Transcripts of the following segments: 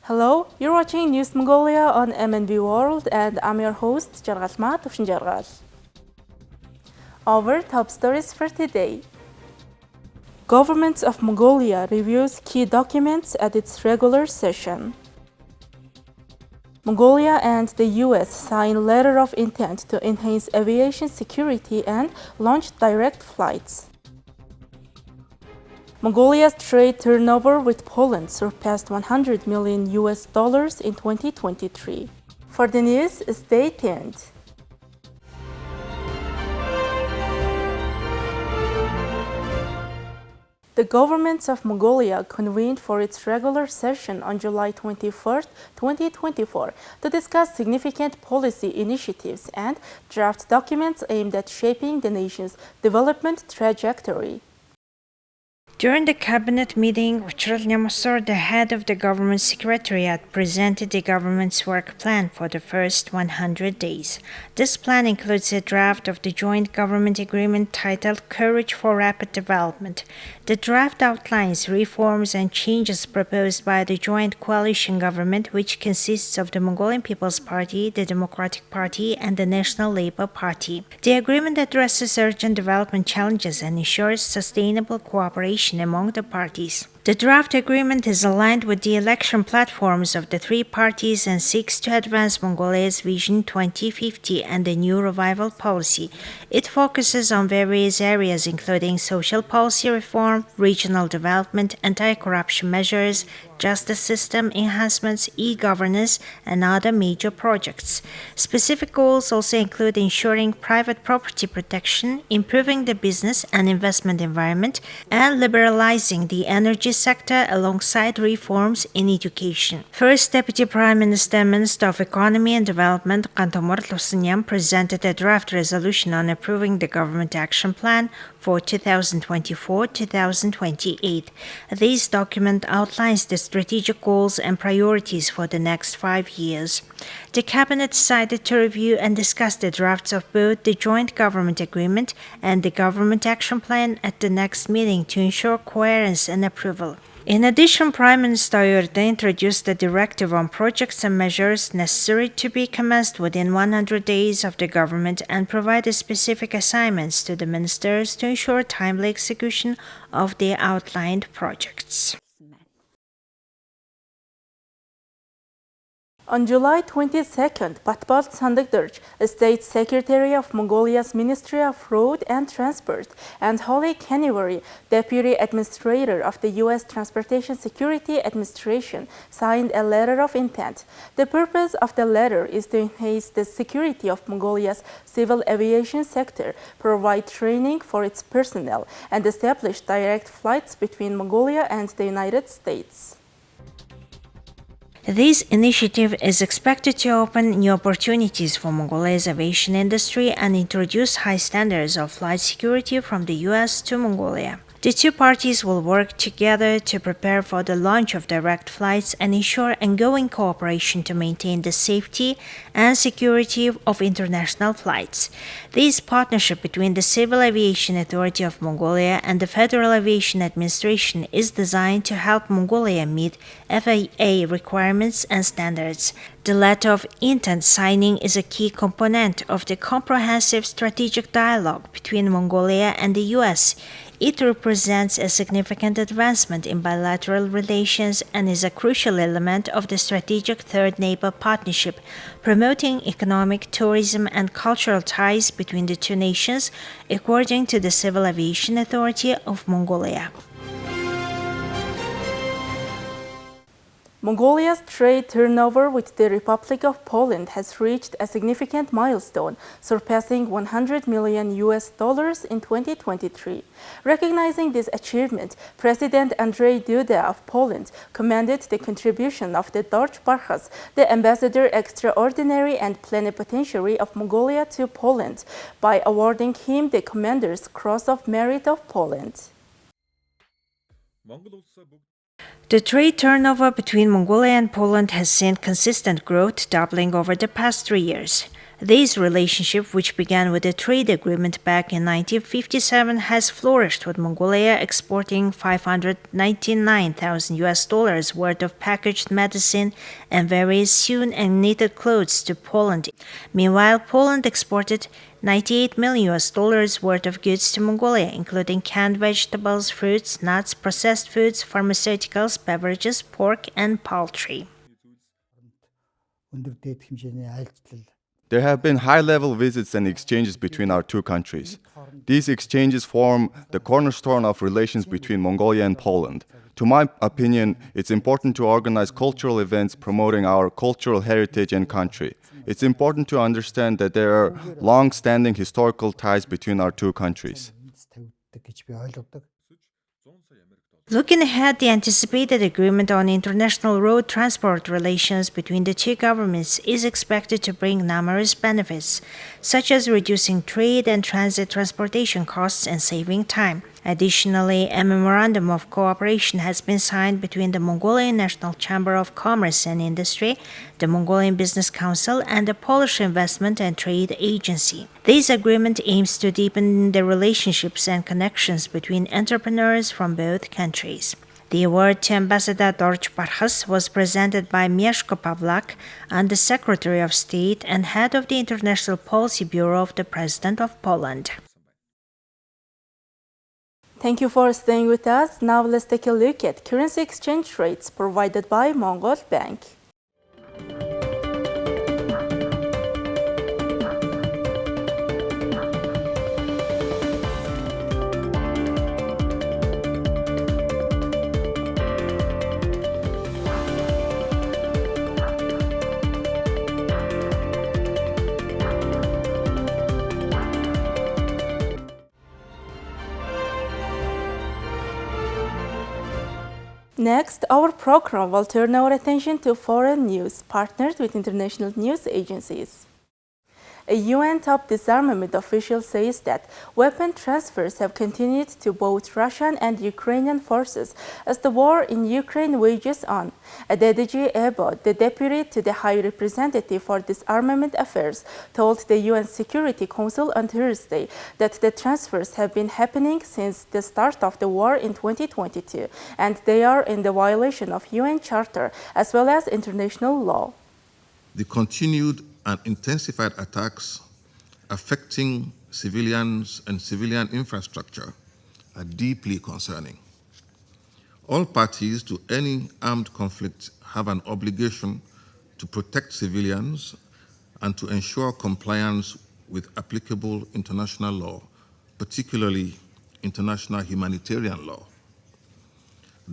Hello, you're watching News Mongolia on MNB World, and I'm your host, Jargalma Tufshinjargal. Our top stories for today. Government of Mongolia reviews key documents at its regular session. Mongolia and the US sign letter of intent to enhance aviation security and launch direct flights. Mongolia's trade turnover with Poland surpassed $100 million in 2023. For the news, stay tuned. The government of Mongolia convened for its regular session on July 21, 2024, to discuss significant policy initiatives and draft documents aimed at shaping the nation's development trajectory. During the cabinet meeting, the head of the government secretariat, presented the government's work plan for the first 100 days. This plan includes a draft of the joint government agreement titled Courage for Rapid Development. The draft outlines reforms and changes proposed by the joint coalition government, which consists of the Mongolian People's Party, the Democratic Party, and the National Labour Party. The agreement addresses urgent development challenges and ensures sustainable cooperation among the parties. The draft agreement is aligned with the election platforms of the three parties and seeks to advance Mongolia's Vision 2050 and the New Revival policy. It focuses on various areas including social policy reform, regional development, anti-corruption measures, justice system enhancements, e-governance, and other major projects. Specific goals also include ensuring private property protection, improving the business and investment environment, and liberalizing the energy sector alongside reforms in education. First Deputy Prime Minister, Minister of Economy and Development, Kantomor Lusinyan, presented a draft resolution on approving the government action plan for 2024-2028. This document outlines the strategic goals and priorities for the next 5 years. The cabinet decided to review and discuss the drafts of both the joint government agreement and the government action plan at the next meeting to ensure coherence and approval. In addition, Prime Minister Yurda introduced the directive on projects and measures necessary to be commenced within 100 days of the government and provided specific assignments to the ministers to ensure timely execution of the outlined projects. On July 22nd, Patbalt Sandakdurj, State Secretary of Mongolia's Ministry of Road and Transport, and Holly Kanivari, Deputy Administrator of the U.S. Transportation Security Administration, signed a letter of intent. The purpose of the letter is to enhance the security of Mongolia's civil aviation sector, provide training for its personnel, and establish direct flights between Mongolia and the United States. This initiative is expected to open new opportunities for Mongolia's aviation industry and introduce high standards of flight security from the US to Mongolia. The two parties will work together to prepare for the launch of direct flights and ensure ongoing cooperation to maintain the safety and security of international flights. This partnership between the Civil Aviation Authority of Mongolia and the Federal Aviation Administration is designed to help Mongolia meet FAA requirements and standards. The letter of intent signing is a key component of the comprehensive strategic dialogue between Mongolia and the US. It represents a significant advancement in bilateral relations and is a crucial element of the strategic Third Neighbor Partnership, promoting economic, tourism, and cultural ties between the two nations, according to the Civil Aviation Authority of Mongolia. Mongolia's trade turnover with the Republic of Poland has reached a significant milestone, surpassing $100 million in 2023. Recognizing this achievement, President Andrzej Duda of Poland commended the contribution of the Dorj Barkas, the Ambassador Extraordinary and Plenipotentiary of Mongolia to Poland, by awarding him the Commander's Cross of Merit of Poland. The trade turnover between Mongolia and Poland has seen consistent growth, doubling over the past 3 years. This relationship, which began with a trade agreement back in 1957, has flourished, with Mongolia exporting $599,000 worth of packaged medicine and various sewn and knitted clothes to Poland. Meanwhile, Poland exported $98 million worth of goods to Mongolia, including canned vegetables, fruits, nuts, processed foods, pharmaceuticals, beverages, pork, and poultry. There have been high-level visits and exchanges between our two countries. These exchanges form the cornerstone of relations between Mongolia and Poland. To my opinion, it's important to organize cultural events promoting our cultural heritage and country. It's important to understand that there are long-standing historical ties between our two countries. Looking ahead, the anticipated agreement on international road transport relations between the two governments is expected to bring numerous benefits, such as reducing trade and transit transportation costs and saving time. Additionally, a memorandum of cooperation has been signed between the Mongolian National Chamber of Commerce and Industry, the Mongolian Business Council, and the Polish Investment and Trade Agency. This agreement aims to deepen the relationships and connections between entrepreneurs from both countries. The award to Ambassador Surpassed was presented by Mieszko Pawlak, Under Secretary of State and head of the International Policy Bureau of the President of Poland. Thank you for staying with us. Now let's take a look at currency exchange rates provided by Mongol Bank. Next, our program will turn our attention to foreign news, partnered with international news agencies. A UN top disarmament official says that weapon transfers have continued to both Russian and Ukrainian forces as the war in Ukraine wages on. Adediji Ebo, the deputy to the High Representative for Disarmament Affairs, told the UN Security Council on Thursday that the transfers have been happening since the start of the war in 2022, and they are in the violation of UN Charter as well as international law. The continued and intensified attacks affecting civilians and civilian infrastructure are deeply concerning. All parties to any armed conflict have an obligation to protect civilians and to ensure compliance with applicable international law, particularly international humanitarian law.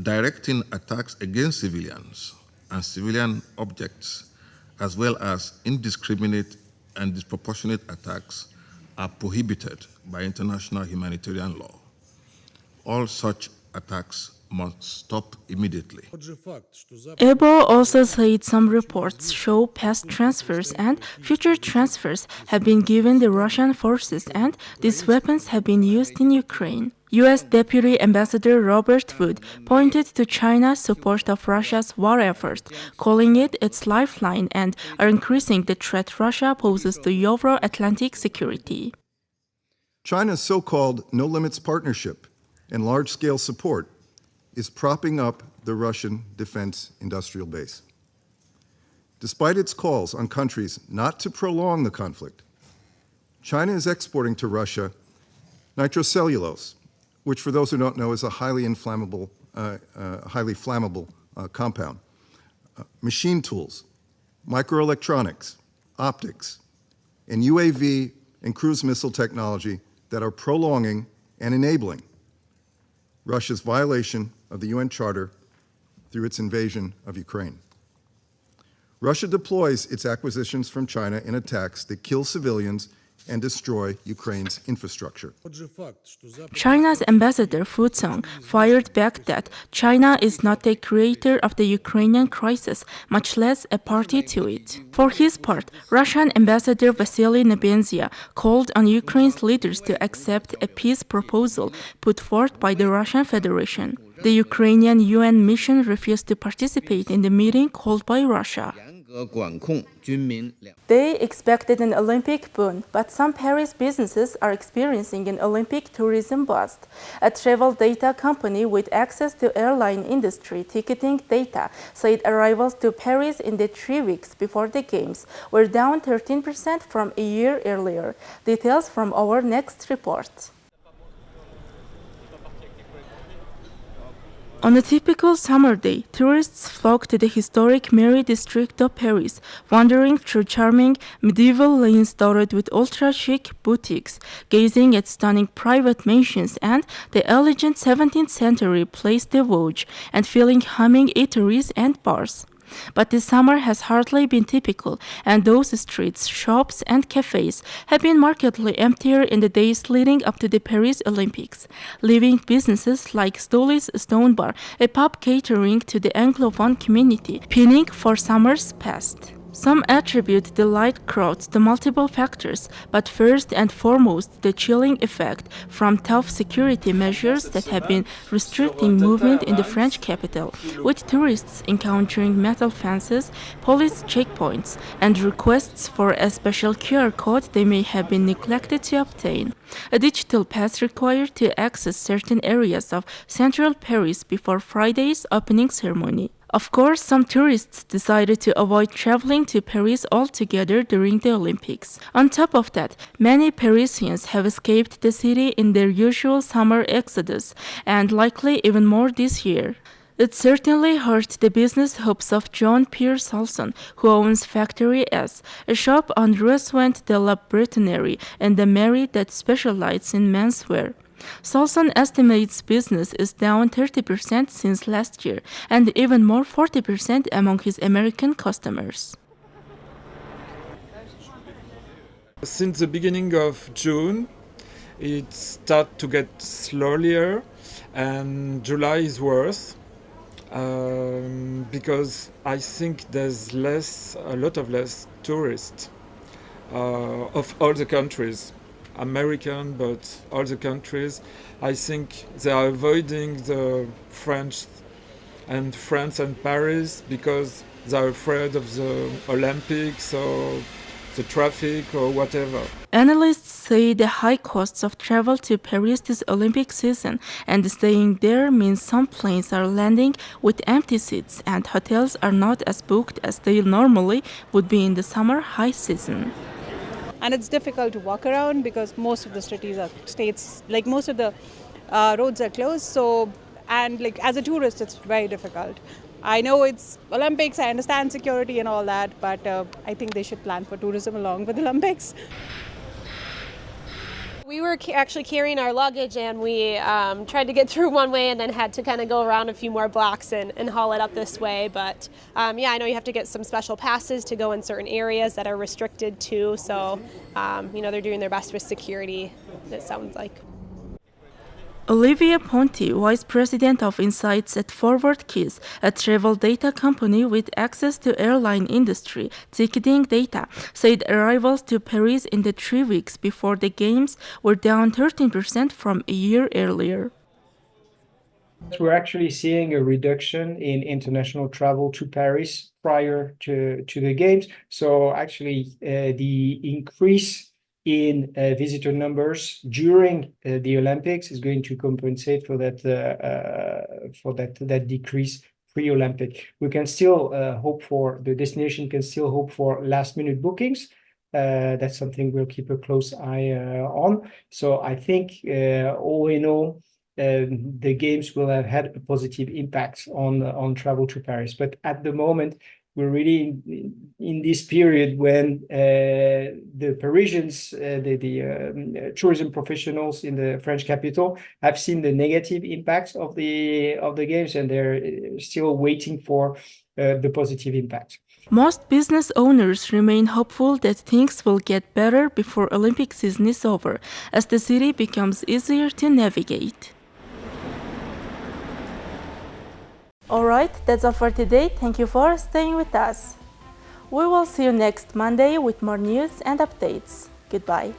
Directing attacks against civilians and civilian objects, as well as indiscriminate and disproportionate attacks, are prohibited by international humanitarian law. All such attacks must stop immediately. Ebo also said some reports show past transfers and future transfers have been given the Russian forces, and these weapons have been used in Ukraine. U.S. Deputy Ambassador Robert Wood pointed to China's support of Russia's war effort, calling it its lifeline and increasing the threat Russia poses to Euro-Atlantic security. China's so-called no-limits partnership and large-scale support is propping up the Russian defense industrial base. Despite its calls on countries not to prolong the conflict, China is exporting to Russia nitrocellulose, which, for those who don't know, is a highly flammable compound, machine tools, microelectronics, optics, and UAV and cruise missile technology that are prolonging and enabling Russia's violation of the UN Charter through its invasion of Ukraine. Russia deploys its acquisitions from China in attacks that kill civilians and destroy Ukraine's infrastructure. China's ambassador Fu Cong fired back that China is not the creator of the Ukrainian crisis, much less a party to it. For his part, Russian Ambassador Vasily Nebenzia called on Ukraine's leaders to accept a peace proposal put forth by the Russian Federation. The Ukrainian UN mission refused to participate in the meeting called by Russia. They expected an Olympic boom, but some Paris businesses are experiencing an Olympic tourism bust. A travel data company with access to airline industry ticketing data said arrivals to Paris in the 3 weeks before the Games were down 13% from a year earlier. Details from our next report. On a typical summer day, tourists flock to the historic Mairie district of Paris, wandering through charming medieval lanes dotted with ultra-chic boutiques, gazing at stunning private mansions and the elegant 17th century Place des Vosges, and feeling humming eateries and bars. But this summer has hardly been typical, and those streets, shops, and cafes have been markedly emptier in the days leading up to the Paris Olympics, leaving businesses like Stoli's Stone Bar, a pub catering to the Anglophone community, pinning for summers past. Some attribute the light crowds to multiple factors, but first and foremost the chilling effect from tough security measures that have been restricting movement in the French capital, with tourists encountering metal fences, police checkpoints, and requests for a special QR code they may have been neglected to obtain. A digital pass required to access certain areas of central Paris before Friday's opening ceremony. Of course, some tourists decided to avoid traveling to Paris altogether during the Olympics. On top of that, many Parisians have escaped the city in their usual summer exodus, and likely even more this year. It certainly hurt the business hopes of Jean-Pierre Salson, who owns Factory S, a shop on Rue Suent de la Bretonnerie in the Mairie that specializes in menswear. Salson estimates business is down 30% since last year, and even more 40% among his American customers. Since the beginning of June, it started to get slower, and July is worse because I think there's a lot of less tourists of all the countries. American, but all the countries. I think they are avoiding the France and Paris because they are afraid of the Olympics or the traffic or whatever. Analysts say the high costs of travel to Paris this Olympic season and staying there means some planes are landing with empty seats and hotels are not as booked as they normally would be in the summer high season. And it's difficult to walk around because most of the most of the roads are closed. So, and as a tourist, it's very difficult. I know it's Olympics, I understand security and all that, but I think they should plan for tourism along with the Olympics. We were actually carrying our luggage, and we tried to get through one way and then had to kind of go around a few more blocks and haul it up this way. But I know you have to get some special passes to go in certain areas that are restricted too. So, they're doing their best with security, it sounds like. Olivia Ponti, Vice President of Insights at Forward Keys, a travel data company with access to airline industry ticketing data, said arrivals to Paris in the 3 weeks before the Games were down 13% from a year earlier. We're actually seeing a reduction in international travel to Paris prior to the Games. So actually the increase in visitor numbers during the Olympics is going to compensate for that decrease pre-Olympic. We can still the destination can still hope for last-minute bookings. That's something we'll keep a close eye on. So I think all in all, the Games will have had a positive impact on travel to Paris. But at the moment, we're really in this period when the Parisians, the tourism professionals in the French capital, have seen the negative impacts of the Games, and they're still waiting for the positive impact. Most business owners remain hopeful that things will get better before Olympic season is over, as the city becomes easier to navigate. Alright, that's all for today. Thank you for staying with us. We will see you next Monday with more news and updates. Goodbye.